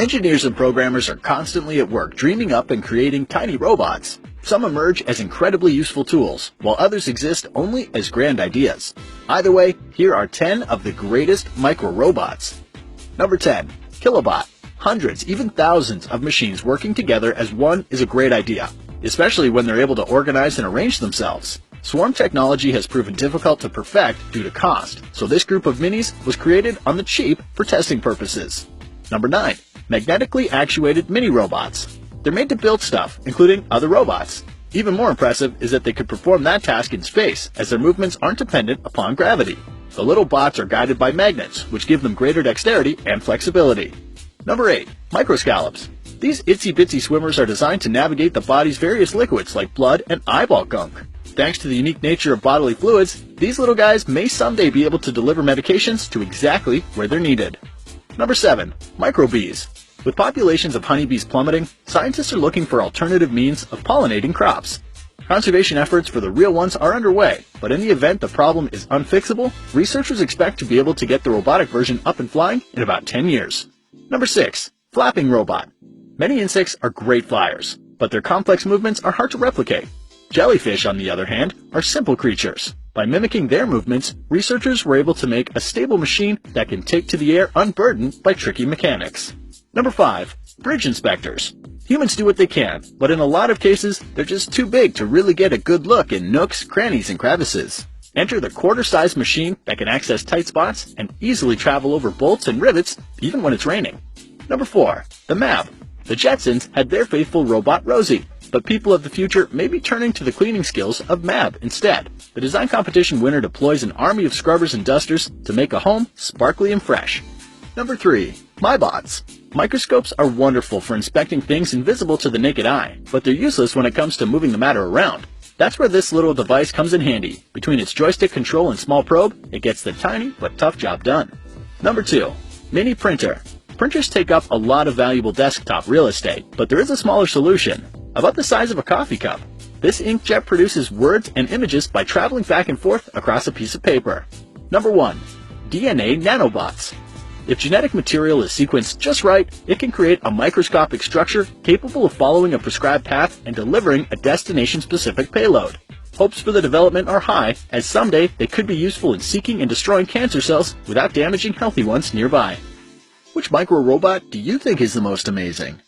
Engineers and programmers are constantly at work dreaming up and creating tiny robots. Some emerge as incredibly useful tools, while others exist only as grand ideas. Either way, here are 10 of the greatest micro-robots. Number 10. Kilobot. Hundreds, even thousands of machines working together as one is a great idea, especially when they're able to organize and arrange themselves. Swarm technology has proven difficult to perfect due to cost, so this group of minis was created on the cheap for testing purposes. Number 9. Magnetically actuated mini robots. They're made to build stuff, including other robots. Even more impressive is that they could perform that task in space, as their movements aren't dependent upon gravity. The little bots are guided by magnets, which give them greater dexterity and flexibility. Number 8. Microscallops. These itsy-bitsy swimmers are designed to navigate the body's various liquids like blood and eyeball gunk. Thanks to the unique nature of bodily fluids, these little guys may someday be able to deliver medications to exactly where they're needed. Number 7. Microbees. With populations of honeybees plummeting, scientists are looking for alternative means of pollinating crops. Conservation efforts for the real ones are underway, but in the event the problem is unfixable, researchers expect to be able to get the robotic version up and flying in about 10 years. Number 6. Flapping robot. Many insects are great flyers, but their complex movements are hard to replicate. Jellyfish, on the other hand, are simple creatures. By mimicking their movements, researchers were able to make a stable machine that can take to the air unburdened by tricky mechanics. Number 5. Bridge inspectors. Humans do what they can, but in a lot of cases, they're just too big to really get a good look in nooks, crannies, and crevices. Enter the quarter-sized machine that can access tight spots and easily travel over bolts and rivets, even when it's raining. Number 4. The Mab. The Jetsons had their faithful robot Rosie, but people of the future may be turning to the cleaning skills of Mab instead. The design competition winner deploys an army of scrubbers and dusters to make a home sparkly and fresh. Number 3. MyBots. Microscopes are wonderful for inspecting things invisible to the naked eye, but they're useless when it comes to moving the matter around. That's where this little device comes in handy. Between its joystick control and small probe, it gets the tiny but tough job done. Number 2. Mini printer. Printers take up a lot of valuable desktop real estate, but there is a smaller solution. About the size of a coffee cup. This inkjet produces words and images by traveling back and forth across a piece of paper. Number 1. DNA nanobots. If genetic material is sequenced just right, it can create a microscopic structure capable of following a prescribed path and delivering a destination-specific payload. Hopes for the development are high, as someday they could be useful in seeking and destroying cancer cells without damaging healthy ones nearby. Which micro-robot do you think is the most amazing?